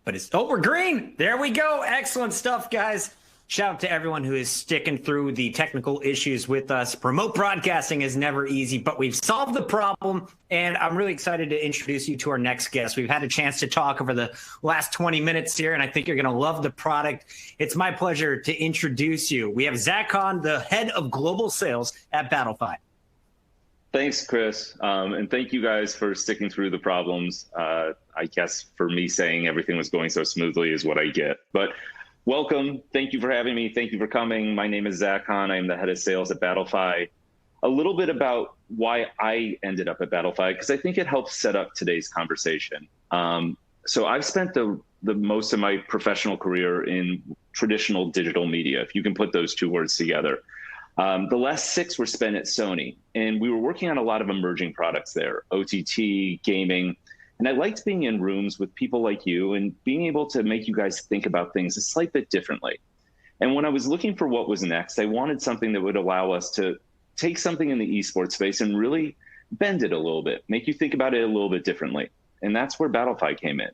But it's, oh, we're green. There we go. Excellent stuff, guys. Shout out to everyone who is sticking through the technical issues with us. Remote broadcasting is never easy, but we've solved the problem. And I'm really excited to introduce you to our next guest. We've had a chance to talk over the last 20 minutes here, and I think you're going to love the product. It's my pleasure to introduce you. We have Zack, the head of global sales at Battlefy. Thanks, Chris. And thank you guys for sticking through the problems. I guess for me saying everything was going so smoothly is what I get. But welcome. Thank you for having me. Thank you for coming. My name is Zack Hahn. I am the head of sales at Battlefy. A little bit about why I ended up at Battlefy, because I think it helps set up today's conversation. So I've spent the most of my professional career in traditional digital media, if you can put those two words together. The last 6 were spent at Sony, and we were working on a lot of emerging products there, OTT, gaming, and I liked being in rooms with people like you and being able to make you guys think about things a slight bit differently. And when I was looking for what was next, I wanted something that would allow us to take something in the esports space and really bend it a little bit, make you think about it a little bit differently. And that's where Battlefy came in.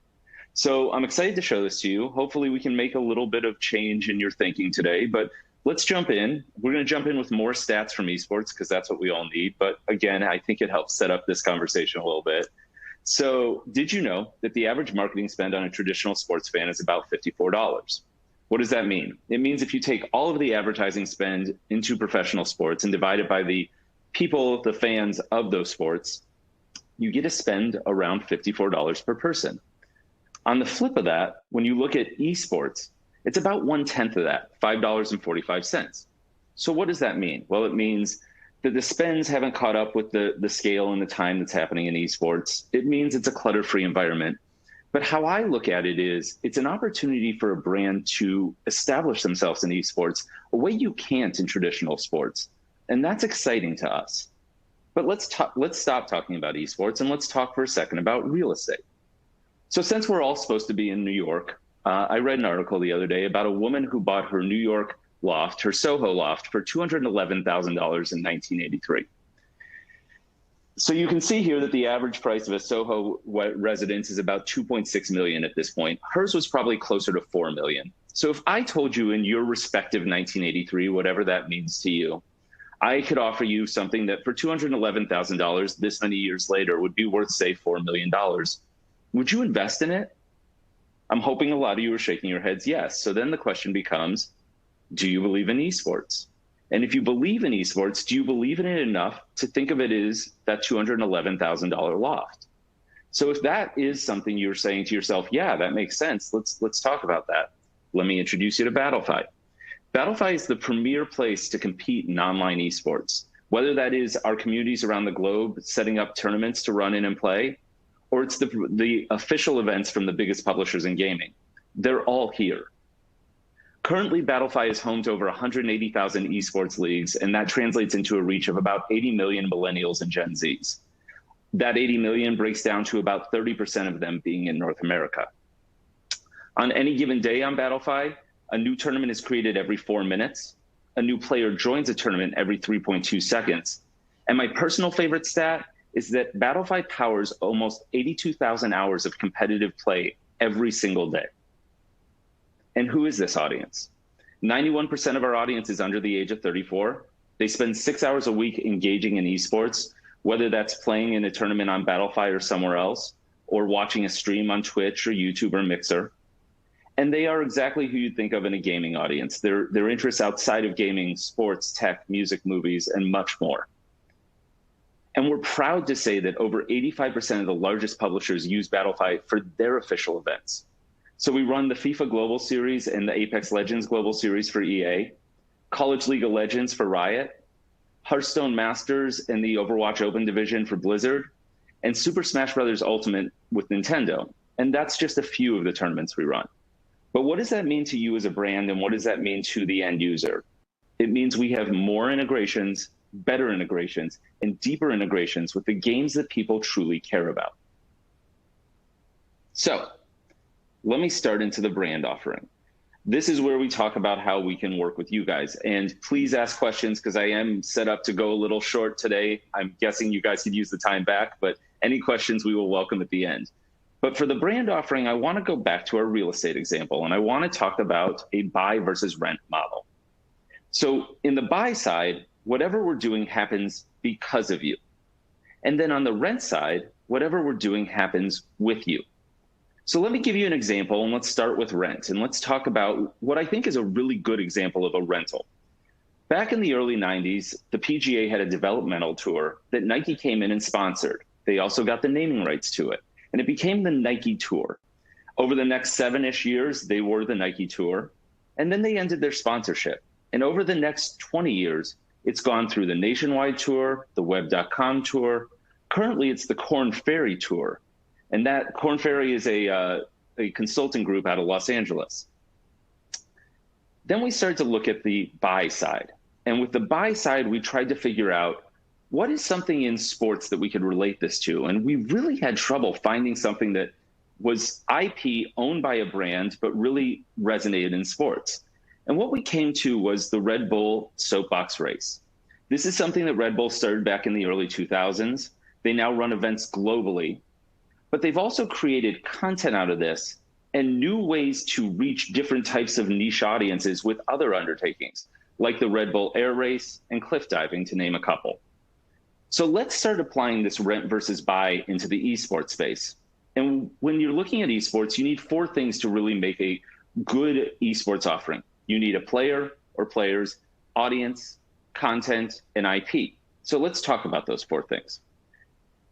So I'm excited to show this to you. Hopefully we can make a little bit of change in your thinking today, but let's jump in. We're going to jump in with more stats from esports because that's what we all need. But again, I think it helps set up this conversation a little bit. So did you know that the average marketing spend on a traditional sports fan is about $54? What does that mean? It means if you take all of the advertising spend into professional sports and divide it by the people, the fans of those sports, you get to spend around $54 per person. On the flip of that, when you look at esports, it's about 1/10 of that, $5.45. So what does that mean? Well, it means that the spends haven't caught up with the scale and the time that's happening in esports. It means it's a clutter-free environment. But how I look at it is it's an opportunity for a brand to establish themselves in esports a way you can't in traditional sports. And that's exciting to us. But let's stop talking about esports and let's talk for a second about real estate. So since we're all supposed to be in New York, I read an article the other day about a woman who bought her New York loft, her Soho loft, for $211,000 in 1983. So you can see here that the average price of a Soho residence is about $2.6 million at this point. Hers was probably closer to $4 million. So if I told you in your respective 1983, whatever that means to you, I could offer you something that for $211,000 this many years later would be worth, say, $4 million. Would you invest in it? I'm hoping a lot of you are shaking your heads yes. So then the question becomes, do you believe in esports? And if you believe in esports, do you believe in it enough to think of it as that $211,000 loft? So if that is something you're saying to yourself, yeah, that makes sense, let's talk about that. Let me introduce you to Battlefy. Battlefy is the premier place to compete in online esports, whether that is our communities around the globe setting up tournaments to run in and play, or it's the official events from the biggest publishers in gaming. They're all here. Currently, Battlefy is home to over 180,000 esports leagues, and that translates into a reach of about 80 million millennials and Gen Zs. That 80 million breaks down to about 30% of them being in North America. On any given day on Battlefy, a new tournament is created every 4 minutes. A new player joins a tournament every 3.2 seconds. And my personal favorite stat is that Battlefy powers almost 82,000 hours of competitive play every single day. And who is this audience? 91% of our audience is under the age of 34. They spend 6 hours a week engaging in esports, whether that's playing in a tournament on Battlefy or somewhere else, or watching a stream on Twitch or YouTube or Mixer. And they are exactly who you'd think of in a gaming audience. Their interests outside of gaming, sports, tech, music, movies, and much more. And we're proud to say that over 85% of the largest publishers use Battlefy for their official events. So we run the FIFA Global Series and the Apex Legends Global Series for EA, College League of Legends for Riot, Hearthstone Masters and the Overwatch Open Division for Blizzard, and Super Smash Bros. Ultimate with Nintendo. And that's just a few of the tournaments we run. But what does that mean to you as a brand, and what does that mean to the end user? It means we have more integrations, better integrations, and deeper integrations with the games that people truly care about. So let me start into the brand offering. This is where we talk about how we can work with you guys. And please ask questions because I am set up to go a little short today. I'm guessing you guys could use the time back, but any questions we will welcome at the end. But for the brand offering, I want to go back to our real estate example, and I want to talk about a buy versus rent model. So in the buy side, whatever we're doing happens because of you. And then on the rent side, whatever we're doing happens with you. So let me give you an example, and let's start with rent. And let's talk about what I think is a really good example of a rental. Back in the early 90s, the PGA had a developmental tour that Nike came in and sponsored. They also got the naming rights to it, and it became the Nike Tour. Over the next 7-ish years, they were the Nike Tour, and then they ended their sponsorship. And over the next 20 years, it's gone through the Nationwide Tour, the Web.com Tour. Currently, it's the Korn Ferry Tour. And that Korn Ferry is a consulting group out of Los Angeles. Then we started to look at the buy side. And with the buy side, we tried to figure out what is something in sports that we could relate this to. And we really had trouble finding something that was IP owned by a brand, but really resonated in sports. And what we came to was the Red Bull soapbox race. This is something that Red Bull started back in the early 2000s. They now run events globally, but they've also created content out of this and new ways to reach different types of niche audiences with other undertakings, like the Red Bull Air Race and cliff diving, to name a couple. So let's start applying this rent versus buy into the esports space. And when you're looking at esports, you need 4 things to really make a good esports offering. You need a player or players, audience, content, and IP. So let's talk about those 4 things.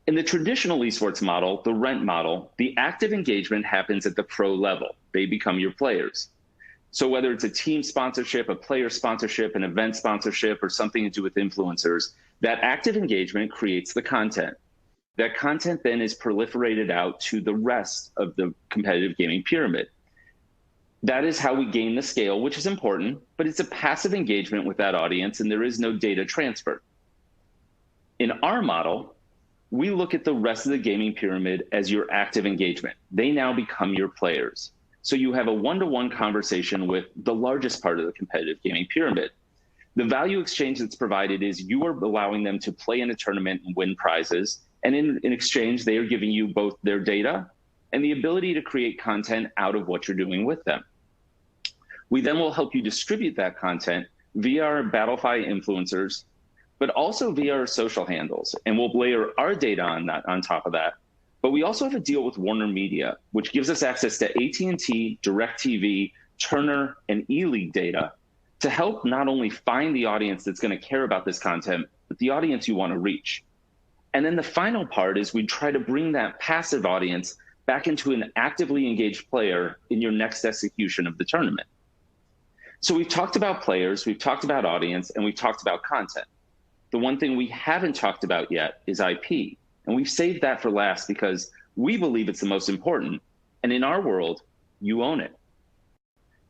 In the traditional esports model, the rent model, the active engagement happens at the pro level. They become your players. So whether it's a team sponsorship, a player sponsorship, an event sponsorship, or something to do with influencers, that active engagement creates the content. That content then is proliferated out to the rest of the competitive gaming pyramid. That is how we gain the scale, which is important, but it's a passive engagement with that audience, and there is no data transfer. In our model, we look at the rest of the gaming pyramid as your active engagement. They now become your players. So you have a one-to-one conversation with the largest part of the competitive gaming pyramid. The value exchange that's provided is you are allowing them to play in a tournament and win prizes. And in exchange, they are giving you both their data and the ability to create content out of what you're doing with them. We then will help you distribute that content via our Battlefy influencers, but also via our social handles. And we'll layer our data on that, on top of that. But we also have a deal with Warner Media, which gives us access to AT&T, DirecTV, Turner, and E-League data to help not only find the audience that's going to care about this content, but the audience you want to reach. And then the final part is we try to bring that passive audience back into an actively engaged player in your next execution of the tournament. So we've talked about players, we've talked about audience, and we've talked about content. The one thing we haven't talked about yet is IP. And we've saved that for last because we believe it's the most important. And in our world, you own it.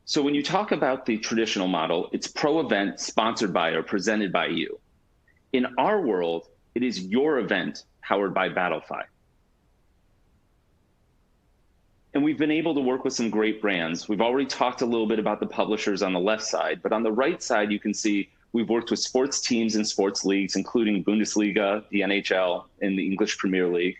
So when you talk about the traditional model, it's pro event sponsored by or presented by you. In our world, it is your event powered by Battlefy. And we've been able to work with some great brands. We've already talked a little bit about the publishers on the left side, but on the right side, you can see we've worked with sports teams and sports leagues, including Bundesliga, the NHL, and the English Premier League,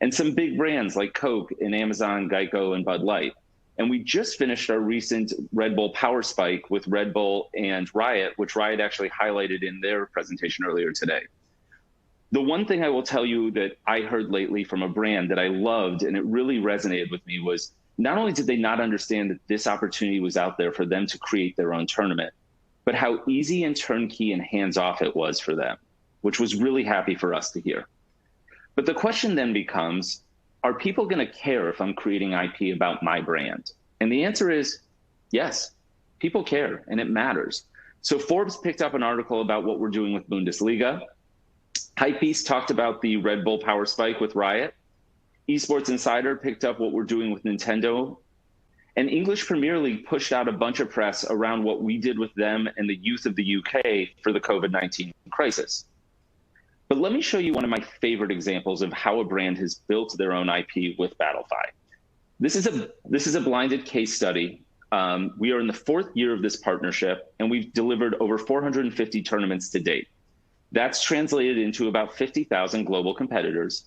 and some big brands like Coke and Amazon, Geico, and Bud Light. And we just finished our recent Red Bull Power Spike with Red Bull and Riot, which Riot actually highlighted in their presentation earlier today. The one thing I will tell you that I heard lately from a brand that I loved and it really resonated with me was not only did they not understand that this opportunity was out there for them to create their own tournament, but how easy and turnkey and hands-off it was for them, which was really happy for us to hear. But the question then becomes, are people going to care if I'm creating IP about my brand? And the answer is yes, people care and it matters. So Forbes picked up an article about what we're doing with Bundesliga. Hypebeast talked about the Red Bull Power Spike with Riot. Esports Insider picked up what we're doing with Nintendo. And English Premier League pushed out a bunch of press around what we did with them and the youth of the UK for the COVID-19 crisis. But let me show you one of my favorite examples of how a brand has built their own IP with Battlefy. This is a blinded case study. We are in the 4th year of this partnership, and we've delivered over 450 tournaments to date. That's translated into about 50,000 global competitors.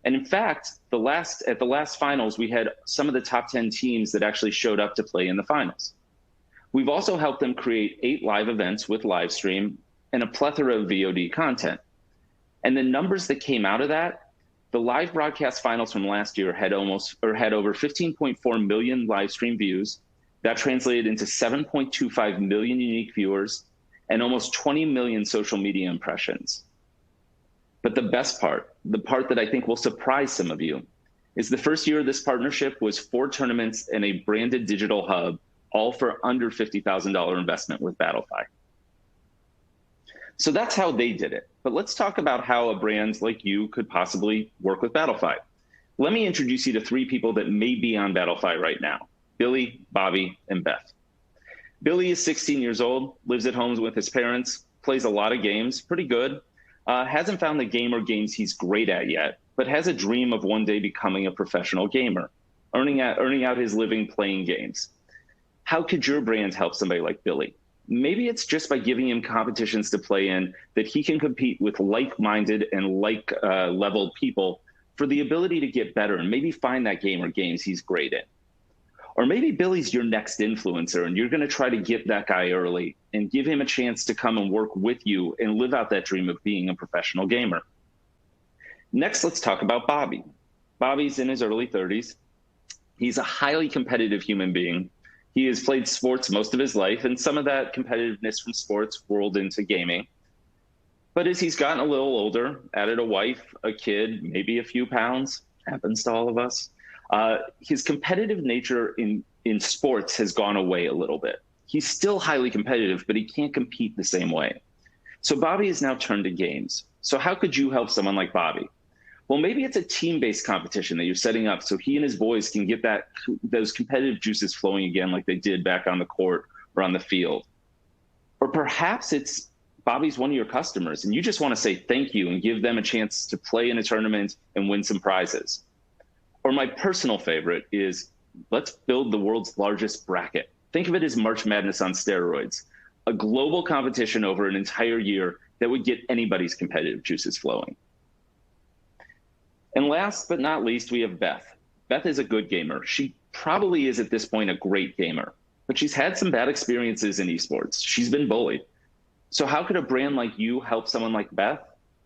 And in fact, at the last finals, we had some of the top 10 teams that actually showed up to play in the finals. We've also helped them create 8 live events with live stream and a plethora of VOD content. And the numbers that came out of that, the live broadcast finals from last year had over 15.4 million live stream views. That translated into 7.25 million unique viewers and almost 20 million social media impressions. But the best part, the part that I think will surprise some of you, is the first year of this partnership was 4 tournaments and a branded digital hub, all for under $50,000 investment with Battlefy. So that's how they did it. But let's talk about how a brand like you could possibly work with Battlefy. Let me introduce you to 3 people that may be on Battlefy right now: Billy, Bobby, and Beth. Billy is 16 years old, lives at home with his parents, plays a lot of games, pretty good. Hasn't found the game or games he's great at yet, but has a dream of one day becoming a professional gamer, earning out his living playing games. How could your brand help somebody like Billy? Maybe it's just by giving him competitions to play in that he can compete with like-minded and like-leveled people for the ability to get better and maybe find that game or games he's great in. Or maybe Billy's your next influencer and you're going to try to get that guy early and give him a chance to come and work with you and live out that dream of being a professional gamer. Next, let's talk about Bobby. Bobby's in his early 30s. He's a highly competitive human being. He has played sports most of his life, and some of that competitiveness from sports rolled into gaming. But as he's gotten a little older, added a wife, a kid, maybe a few pounds, happens to all of us, his competitive nature in sports has gone away a little bit. He's still highly competitive, but he can't compete the same way. So Bobby has now turned to games. So how could you help someone like Bobby? Well, maybe it's a team-based competition that you're setting up so he and his boys can get those competitive juices flowing again like they did back on the court or on the field. Or perhaps it's Bobby's one of your customers and you just want to say thank you and give them a chance to play in a tournament and win some prizes. Or my personal favorite is, let's build the world's largest bracket. Think of it as March Madness on steroids, a global competition over an entire year that would get anybody's competitive juices flowing. And last but not least, we have Beth. Beth is a good gamer. She probably is at this point a great gamer, but she's had some bad experiences in esports. She's been bullied. So how could a brand like you help someone like Beth?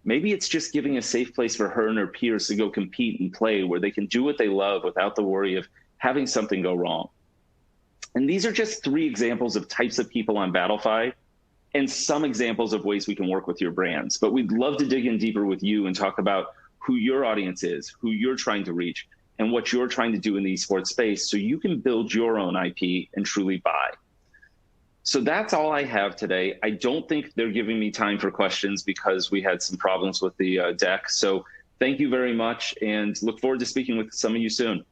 Maybe it's just giving a safe place for her and her peers to go compete and play where they can do what they love without the worry of having something go wrong. And these are just 3 examples of types of people on Battlefy and some examples of ways we can work with your brands. But we'd love to dig in deeper with you and talk about who your audience is, who you're trying to reach, and what you're trying to do in the esports space so you can build your own IP and truly buy. So that's all I have today. I don't think they're giving me time for questions because we had some problems with the deck. So thank you very much and look forward to speaking with some of you soon.